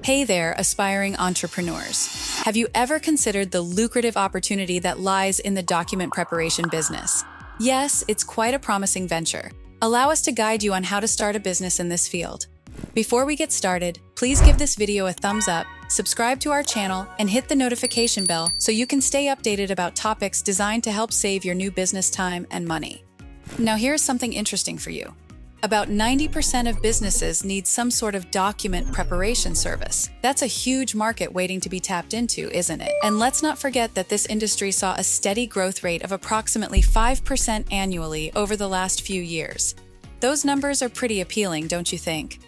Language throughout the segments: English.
Hey there, aspiring entrepreneurs. Have you ever considered the lucrative opportunity that lies in the document preparation business? Yes, it's quite a promising venture. Allow us to guide you on how to start a business in this field. Before we get started, please give this video a thumbs up, subscribe to our channel, and hit the notification bell so you can stay updated about topics designed to help save your new business time and money. Now here's something interesting for you. About 90% of businesses need some sort of document preparation service. That's a huge market waiting to be tapped into, isn't it? And let's not forget that this industry saw a steady growth rate of approximately 5% annually over the last few years. Those numbers are pretty appealing, don't you think?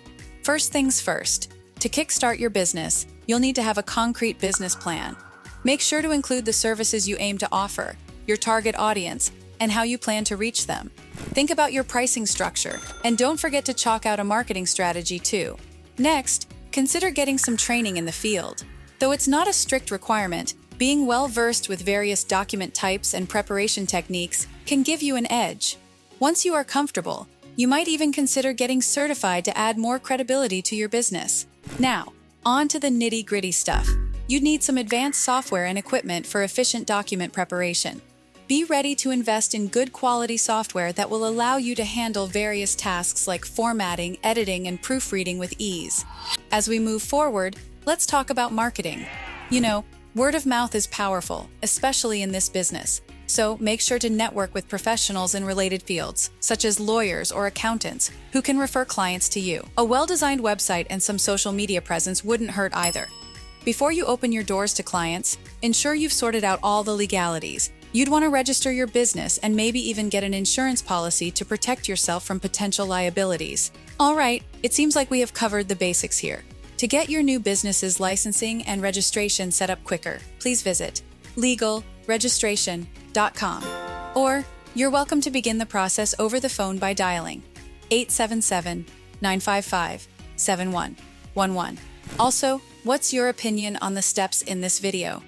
First things first, to kickstart your business, you'll need to have a concrete business plan. Make sure to include the services you aim to offer, your target audience, and how you plan to reach them. Think about your pricing structure, and don't forget to chalk out a marketing strategy too. Next, consider getting some training in the field. Though it's not a strict requirement, being well-versed with various document types and preparation techniques can give you an edge. Once you are comfortable, you might even consider getting certified to add more credibility to your business. Now, on to the nitty-gritty stuff. You'd need some advanced software and equipment for efficient document preparation. Be ready to invest in good quality software that will allow you to handle various tasks like formatting, editing, and proofreading with ease. As we move forward, let's talk about marketing. You know, word of mouth is powerful, especially in this business. So make sure to network with professionals in related fields, such as lawyers or accountants, who can refer clients to you. A well-designed website and some social media presence wouldn't hurt either. Before you open your doors to clients, ensure you've sorted out all the legalities. You'd want to register your business and maybe even get an insurance policy to protect yourself from potential liabilities. All right, it seems like we have covered the basics here. To get your new business's licensing and registration set up quicker, please visit legalregistration.com. Or you're welcome to begin the process over the phone by dialing 877-955-7111. Also, what's your opinion on the steps in this video?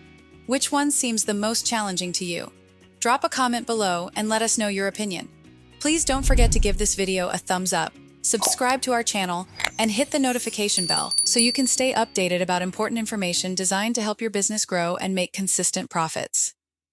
Which one seems the most challenging to you? Drop a comment below and let us know your opinion. Please don't forget to give this video a thumbs up, subscribe to our channel, and hit the notification bell so you can stay updated about important information designed to help your business grow and make consistent profits.